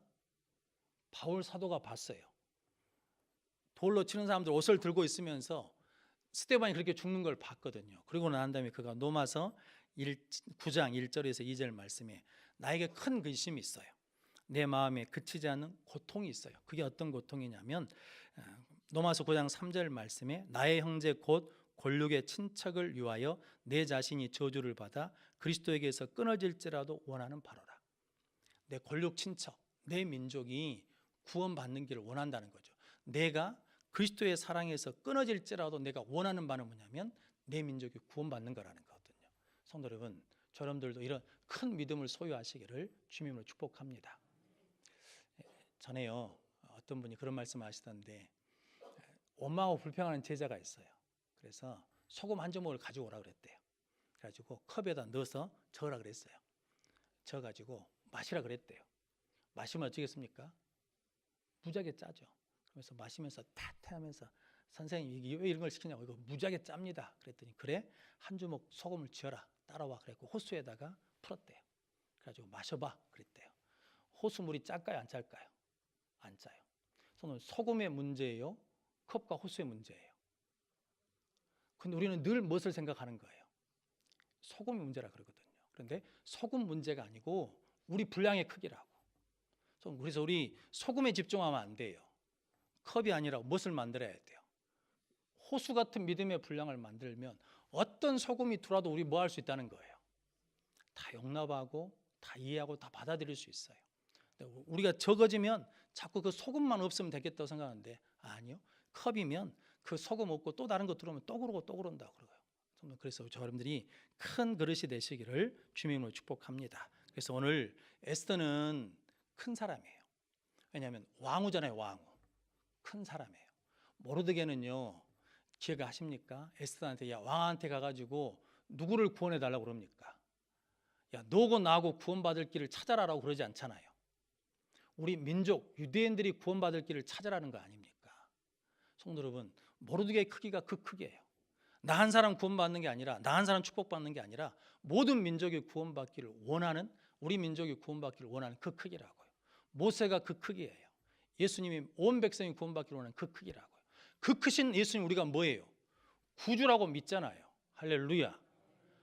바울 사도가 봤어요. 돌로 치는 사람들 옷을 들고 있으면서 스데반이 그렇게 죽는 걸 봤거든요. 그리고 난 다음에 그가 로마서 9장 1절에서 2절 말씀에 나에게 큰 근심이 있어요. 내 마음에 그치지 않는 고통이 있어요. 그게 어떤 고통이냐면 로마서 9장 3절 말씀에 나의 형제 곧 골육의 친척을 위하여 내 자신이 저주를 받아 그리스도에게서 끊어질지라도 원하는 바로라. 내 골육 친척, 내 민족이 구원받는 길을 원한다는 거죠. 내가 그리스도의 사랑에서 끊어질지라도 내가 원하는 바는 뭐냐면 내 민족이 구원받는 거라는 거거든요. 성도 여러분, 저러분들도 이런 큰 믿음을 소유하시기를 주님으로 축복합니다. 전에요, 어떤 분이 그런 말씀을 하시던데 원망하고 불평하는 제자가 있어요. 그래서 소금 한 조목을 가지고 오라 그랬대요. 그래가지고 컵에다 넣어서 저으라 그랬어요. 저어가지고 마시라 그랬대요. 마시면 어쩌겠습니까? 무지하게 짜죠. 그래서 마시면서 탓하면서 선생님 왜 이런 걸 시키냐고, 이거 무지하게 짭니다. 그랬더니 그래, 한 주먹 소금을 지어라, 따라와. 그래갖고 호수에다가 풀었대요. 그래가지고 마셔봐 그랬대요. 호수물이 짤까요 안 짤까요? 안 짜요. 저는 소금의 문제예요, 컵과 호수의 문제예요. 근데 우리는 늘 무엇을 생각하는 거예요? 소금이 문제라 그러거든요. 그런데 소금 문제가 아니고 우리 분량의 크기라고. 그래서 우리 소금에 집중하면 안 돼요. 컵이 아니라 무엇을 만들어야 돼요? 호수 같은 믿음의 분량을 만들면 어떤 소금이 들어와도 우리 뭐 할 수 있다는 거예요? 다 용납하고 다 이해하고 다 받아들일 수 있어요. 우리가 적어지면 자꾸 그 소금만 없으면 되겠다고 생각하는데 아니요. 컵이면 그 소금 없고 또 다른 거 들어오면 또 그러고 또 그런다고 그러고요. 그래서 여러분들이 큰 그릇이 되시기를 주님으로 축복합니다. 그래서 오늘 에스더는 큰 사람이에요. 왜냐하면 왕후잖아요. 왕후. 큰 사람이에요. 모르드게는요, 기억하십니까? 에스더한테 야, 왕한테 가가지고 누구를 구원해 달라고 그럽니까? 야, 너고 나고 구원받을 길을 찾아라라고 그러지 않잖아요. 우리 민족 유대인들이 구원받을 길을 찾아라는 거 아닙니까? 성도 여러분, 모르드게의 크기가 그 크기예요. 나 한 사람 구원받는 게 아니라, 나 한 사람 축복받는 게 아니라 모든 민족이 구원받기를 원하는, 우리 민족이 구원받기를 원하는 그 크기라고요. 모세가 그 크기예요. 예수님이 온 백성이 구원받기를 원하는 그 크기라고요. 그 크신 예수님 우리가 뭐예요? 구주라고 믿잖아요. 할렐루야.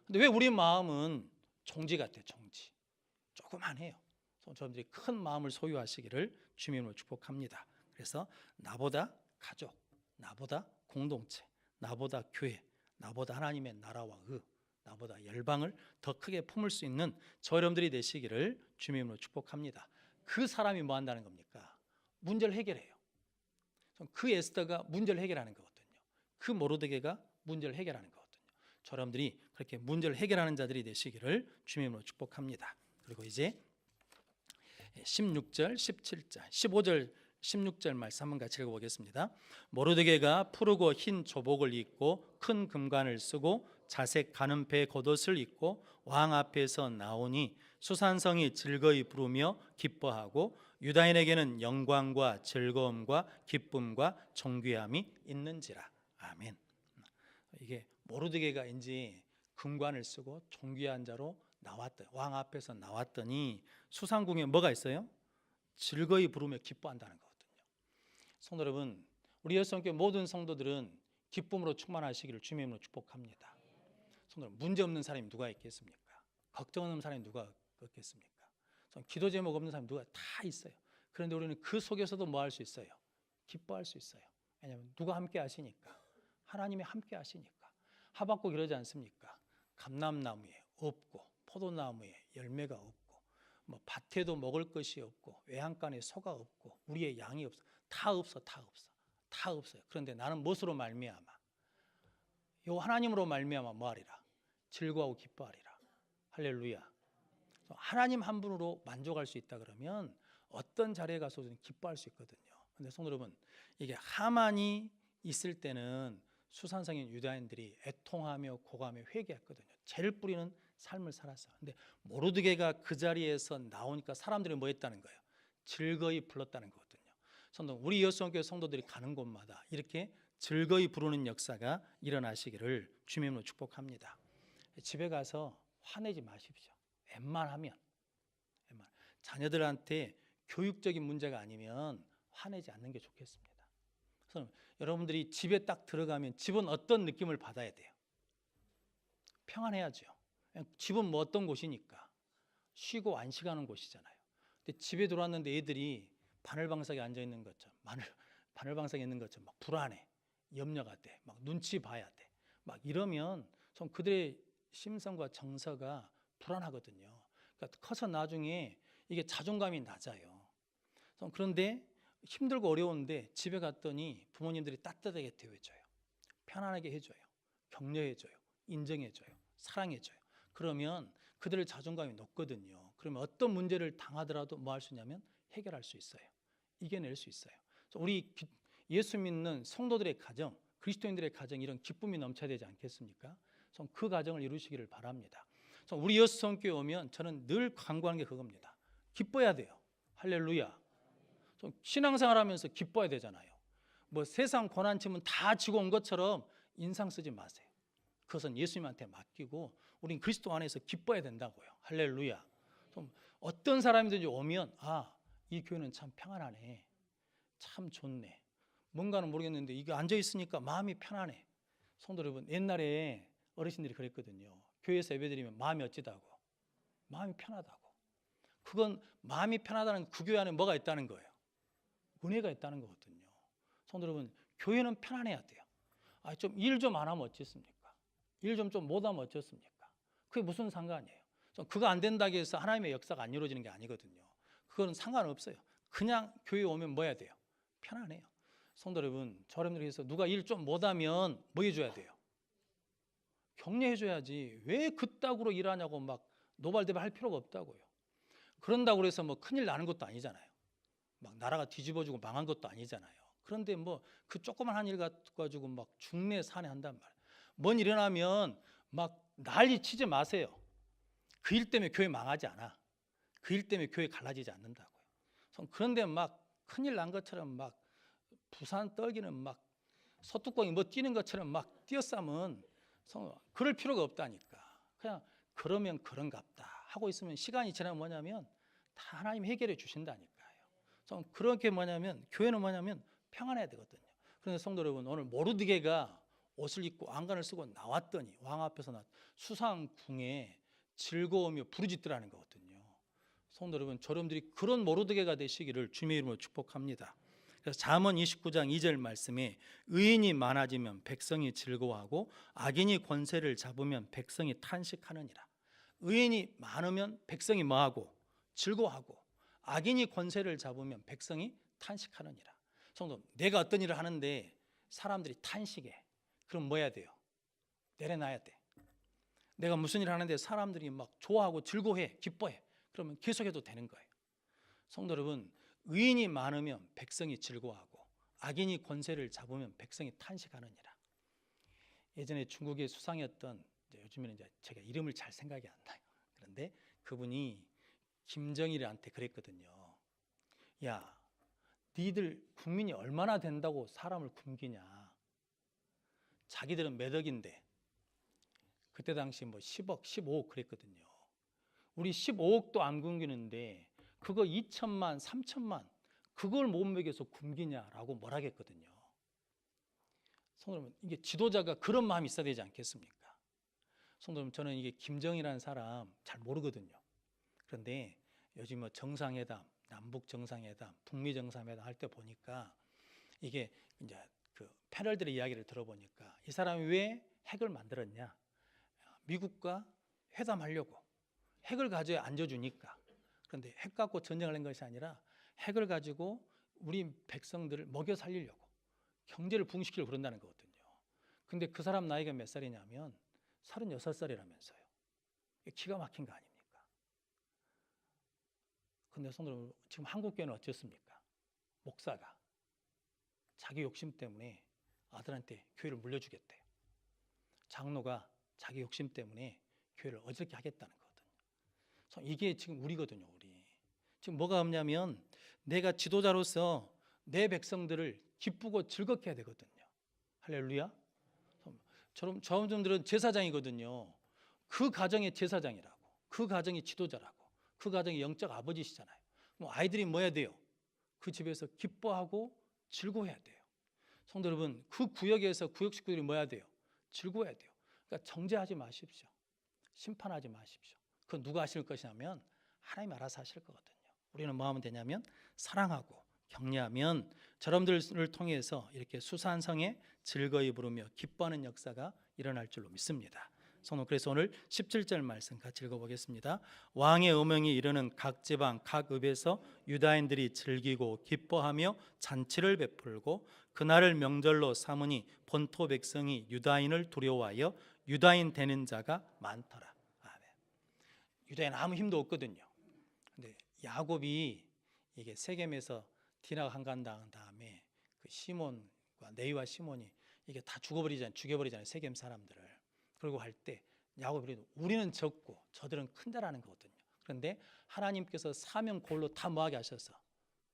근데 왜 우리 마음은 종지 같아요? 종지. 조그만해요. 저분들이 큰 마음을 소유하시기를 주님으로 축복합니다. 그래서 나보다 가족, 나보다 공동체, 나보다 교회, 나보다 하나님의 나라와 나보다 열방을 더 크게 품을 수 있는 저 여러분들이 되시기를 주님으로 축복합니다. 그 사람이 뭐 한다는 겁니까? 문제를 해결해요. 그 에스더가 문제를 해결하는 거거든요. 그 모르드게가 문제를 해결하는 거거든요. 저 여러분들이 그렇게 문제를 해결하는 자들이 되시기를 주님으로 축복합니다. 그리고 이제 16절, 17절, 15절, 16절 말씀 한번 같이 읽어보겠습니다. 모르드게가 푸르고 흰 조복을 입고 큰 금관을 쓰고 자색 가는 배 겉옷을 입고 왕 앞에서 나오니 수산성이 즐거이 부르며 기뻐하고 유다인에게는 영광과 즐거움과 기쁨과 존귀함이 있는지라. 아멘. 이게 모르드게가 이제 금관을 쓰고 존귀한 자로 왕 앞에서 나왔더니 수상궁에 뭐가 있어요? 즐거이 부르며 기뻐한다는 거거든요. 성도 여러분, 우리 예수님께 모든 성도들은 기쁨으로 충만하시기를 주님으로 축복합니다. 성도 여러분, 문제 없는 사람이 누가 있겠습니까? 걱정 없는 사람이 누가 있겠습니까? 기도 제목 없는 사람이 누가 다 있어요. 그런데 우리는 그 속에서도 뭐 할 수 있어요? 기뻐할 수 있어요. 왜냐하면 누가 함께 하시니까? 하나님이 함께 하시니까. 하박국 이러지 않습니까? 감람나무에 없고 포도나무에 열매가 없고 뭐 밭에도 먹을 것이 없고 외양간에 소가 없고 우리의 양이 없어. 다 없어요. 그런데 나는 무엇으로 말미암아? 요 하나님으로 말미암아 뭐하리라? 즐거워하고 기뻐하리라. 할렐루야. 하나님 한 분으로 만족할 수 있다 그러면 어떤 자리에 가서든 기뻐할 수 있거든요. 근데 성도 여러분, 이게 하만이 있을 때는 수산성인 유다인들이 애통하며 고감하며 회개했거든요. 죄를 뿌리는 삶을 살았어요. 근데 모르드게가 그 자리에서 나오니까 사람들이 뭐 했다는 거예요? 즐거이 불렀다는 거거든요. 성도, 우리 여수원교회 성도들이 가는 곳마다 이렇게 즐거이 부르는 역사가 일어나시기를 주님으로 축복합니다. 집에 가서 화내지 마십시오. 웬만하면 자녀들한테 교육적인 문제가 아니면 화내지 않는 게 좋겠습니다. 그래서 여러분들이 집에 딱 들어가면 집은 어떤 느낌을 받아야 돼요? 평안해야죠. 집은 뭐 어떤 곳이니까 쉬고 안식하는 곳이잖아요. 근데 집에 들어왔는데 애들이 바늘방석에 앉아 있는 것처럼 바늘방석에 있는 것처럼 막 불안해, 염려가 돼, 막 눈치 봐야 돼, 막 이러면 좀 그들의 심성과 정서가 불안하거든요. 그러니까 커서 나중에 이게 자존감이 낮아요. 그런데 힘들고 어려운데 집에 갔더니 부모님들이 따뜻하게 대해줘요. 편안하게 해줘요. 격려해줘요. 인정해줘요. 사랑해줘요. 그러면 그들의 자존감이 높거든요. 그러면 어떤 문제를 당하더라도 뭐 할 수 있냐면 해결할 수 있어요. 이겨낼 수 있어요. 우리 예수 믿는 성도들의 가정, 그리스도인들의 가정 이런 기쁨이 넘쳐야 되지 않겠습니까? 그 가정을 이루시기를 바랍니다. 우리 예수 성교회 오면 저는 늘 강구하는 게 그겁니다. 기뻐야 돼요. 할렐루야. 신앙생활하면서 기뻐야 되잖아요. 뭐 세상 고난침은 다 지고 온 것처럼 인상 쓰지 마세요. 그것은 예수님한테 맡기고 우린 그리스도 안에서 기뻐야 된다고요. 할렐루야. 어떤 사람이든지 오면 이 교회는 참 평안하네. 참 좋네. 뭔가는 모르겠는데 이게 앉아 있으니까 마음이 편안해. 성도 여러분, 옛날에 어르신들이 그랬거든요. 교회에서 예배드리면 마음이 어찌다고? 마음이 편하다고. 그건 마음이 편하다는 그 교회 안에 뭐가 있다는 거예요? 은혜가 있다는 거거든요. 성도 여러분, 교회는 편안해야 돼요. 좀 일 좀 안 하면 어쨌습니까? 일 좀 못하면 어쨌습니까? 그게 무슨 상관이에요? 그거 안 된다고 해서 하나님의 역사가 안 이루어지는 게 아니거든요. 그건 상관없어요. 그냥 교회 오면 뭐 해야 돼요? 편안해요. 성도 여러분, 저 여러분들께서 누가 일 좀 못하면 뭐 해줘야 돼요? 격려해줘야지. 왜 그따구로 일하냐고 막 노발대발 할 필요가 없다고요. 그런다고 해서 뭐 큰일 나는 것도 아니잖아요. 막 나라가 뒤집어지고 망한 것도 아니잖아요. 그런데 뭐 그 조그만 일 가지고 막 중내 산에 한단 말이에요. 뭔 일어나면 막 난리 치지 마세요. 그 일 때문에 교회 망하지 않아. 그 일 때문에 교회 갈라지지 않는다고요. 그런데 막 큰일 난 것처럼 막 부산 떨기는 막 소뚜껑이 뭐 뛰는 것처럼 막 뛰어싸면 그럴 필요가 없다니까. 그냥 그러면 그런갑다 하고 있으면 시간이 지나면 뭐냐면 다 하나님 해결해 주신다니까요. 그래서 그렇게 뭐냐면 교회는 뭐냐면 평안해야 되거든요. 그런데 성도 여러분, 오늘 모르드게가 옷을 입고 안간을 쓰고 나왔더니 왕 앞에서 수상궁에 즐거우며 부르짖더라는 거거든요. 성도 여러분, 저러분들이 그런 모르드게가 되시기를 주님의 이름으로 축복합니다. 그래서 잠언 29장 2절 말씀에 의인이 많아지면 백성이 즐거워하고 악인이 권세를 잡으면 백성이 탄식하느니라. 의인이 많으면 백성이 뭐하고 즐거워하고 악인이 권세를 잡으면 백성이 탄식하느니라. 성도, 내가 어떤 일을 하는데 사람들이 탄식해. 그럼 뭐 해야 돼요? 내려놔야 돼. 내가 무슨 일을 하는데 사람들이 막 좋아하고 즐거워해, 기뻐해. 그러면 계속해도 되는 거예요. 성도 여러분, 의인이 많으면 백성이 즐거워하고 악인이 권세를 잡으면 백성이 탄식하느니라. 예전에 중국의 수상이었던, 요즘에는 이제 제가 이름을 잘 생각이 안 나요. 그런데 그분이 김정일한테 그랬거든요. 야, 니들 국민이 얼마나 된다고 사람을 굶기냐. 자기들은 몇 억인데 그때 당시 뭐 10억, 15억 그랬거든요. 우리 15억도 안 굶기는데 그거 2천만, 3천만 그걸 못 먹여서 굶기냐라고 뭐라 했거든요. 성도 여러분, 이게 지도자가 그런 마음이 있어야 되지 않겠습니까? 성도 여러분, 저는 이게 김정일이라는 사람 잘 모르거든요. 그런데 요즘 뭐 정상회담, 남북 정상회담, 북미 정상회담 할 때 보니까 이게 이제 그 패널들의 이야기를 들어보니까 이 사람이 왜 핵을 만들었냐? 미국과 회담하려고 핵을 가져야 안져주니까. 그런데 핵 갖고 전쟁을 한 것이 아니라 핵을 가지고 우리 백성들을 먹여 살리려고 경제를 부흥시키려고 그런다는 거거든요. 근데 그 사람 나이가 몇 살이냐면 36살이라면서요. 기가 막힌 거 아닙니까? 근데 성도들, 지금 한국교회는 어떻습니까? 목사가 자기 욕심 때문에 아들한테 교회를 물려주겠대요. 장로가 자기 욕심 때문에 교회를 어지럽게 하겠다는 거거든요. 이게 지금 우리거든요. 우리 지금 뭐가 없냐면 내가 지도자로서 내 백성들을 기쁘고 즐겁게 해야 되거든요. 할렐루야. 저분들은 제사장이거든요. 그 가정의 제사장이라고, 그 가정의 지도자라고, 그 가정의 영적 아버지시잖아요. 그럼 아이들이 뭐 해야 돼요? 그 집에서 기뻐하고 즐거워해야 돼요. 성도 여러분, 그 구역에서 구역 식구들이 뭐 해야 돼요? 즐거워해야 돼요. 그러니까 정죄하지 마십시오. 심판하지 마십시오. 그건 누가 하실 것이냐면 하나님 알아서 하실 거거든요. 우리는 뭐 하면 되냐면 사랑하고 격려하면 저러분들을 통해서 이렇게 수산성에 즐거이 부르며 기뻐하는 역사가 일어날 줄로 믿습니다. 성도, 그래서 오늘 17절 말씀 같이 읽어보겠습니다. 왕의 음명이 이르는 각 지방 각 읍에서 유다인들이 즐기고 기뻐하며 잔치를 베풀고 그날을 명절로 삼으니 본토 백성이 유다인을 두려워하여 유다인 되는 자가 많더라. 아멘. 유다인 아무 힘도 없거든요. 근데 야곱이 이게 세겜에서 디나가 한간당한 다음에 그 시몬과 네이와 시몬이 이게 다 죽여버리잖아요. 세겜 사람들을. 그러고 할 때 야곱이 우리는 적고 저들은 큰 자라는 거거든요. 그런데 하나님께서 사명 골로 다 뭐하게 하셔서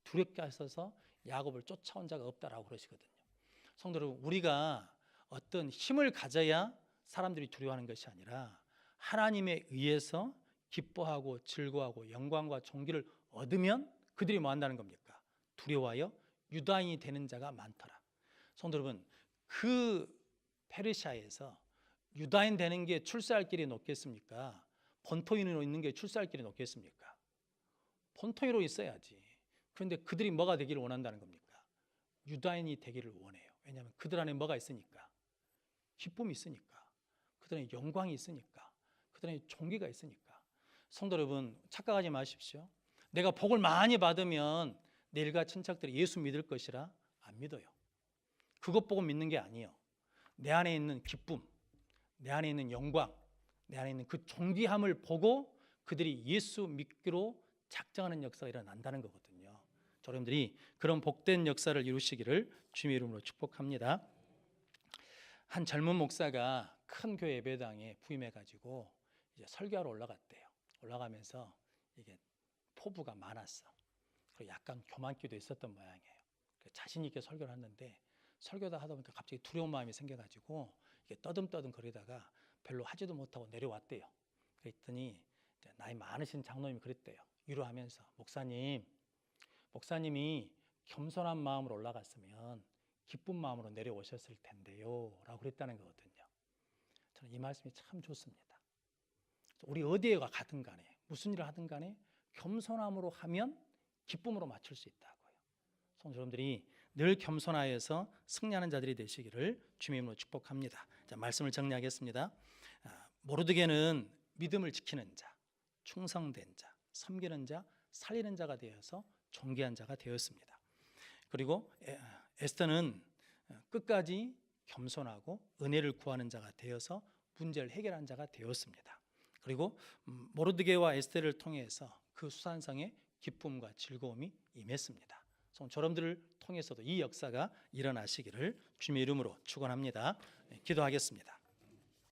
두렵게 하셔서 야곱을 쫓아온 자가 없다라고 그러시거든요. 성도 여러분, 우리가 어떤 힘을 가져야 사람들이 두려워하는 것이 아니라 하나님에 의해서 기뻐하고 즐거워하고 영광과 존귀를 얻으면 그들이 뭐 한다는 겁니까? 두려워하여 유다인이 되는 자가 많더라. 성도 여러분, 그 페르시아에서 유다인 되는 게 출세할 길이 높겠습니까? 본토인으로 있는 게 출세할 길이 높겠습니까? 본토인으로 있어야지. 그런데 그들이 뭐가 되기를 원한다는 겁니까? 유다인이 되기를 원해요. 왜냐하면 그들 안에 뭐가 있으니까? 기쁨이 있으니까. 그들 안에 영광이 있으니까. 그들 안에 존귀가 있으니까. 성도 여러분, 착각하지 마십시오. 내가 복을 많이 받으면 내 일가 친척들이 예수 믿을 것이라 안 믿어요. 그것 보고 믿는 게 아니에요. 내 안에 있는 기쁨, 내 안에 있는 영광, 내 안에 있는 그 존귀함을 보고 그들이 예수 믿기로 작정하는 역사가 일어난다는 거거든요. 여러분들이 그런 복된 역사를 이루시기를 주님의 이름으로 축복합니다. 한 젊은 목사가 큰 교회 예배당에 부임해가지고 이제 설교하러 올라갔대요. 올라가면서 이게 포부가 많았어. 그리고 약간 교만기도 있었던 모양이에요. 자신 있게 설교를 하는데 설교다 하다 보니까 갑자기 두려운 마음이 생겨가지고 이게 떠듬떠듬 거리다가 별로 하지도 못하고 내려왔대요. 그랬더니 이제 나이 많으신 장로님이 그랬대요. 위로하면서 목사님이 겸손한 마음으로 올라갔으면 기쁜 마음으로 내려오셨을 텐데요 라고 그랬다는 거거든요. 저는 이 말씀이 참 좋습니다. 우리 어디에 가든 간에 무슨 일을 하든 간에 겸손함으로 하면 기쁨으로 맞출 수 있다고요. 성도 여러분들이 늘 겸손하여서 승리하는 자들이 되시기를 주님의 이름으로 축복합니다. 자, 말씀을 정리하겠습니다. 모르드게는 믿음을 지키는 자, 충성된 자, 섬기는 자, 살리는 자가 되어서 존귀한 자가 되었습니다. 그리고 에스더는 끝까지 겸손하고 은혜를 구하는 자가 되어서 문제를 해결한 자가 되었습니다. 그리고 모르드게와 에스더를 통해서 그 수산성에 기쁨과 즐거움이 임했습니다. 저러분들을 통해서도 이 역사가 일어나시기를 주님의 이름으로 축원합니다. 기도하겠습니다.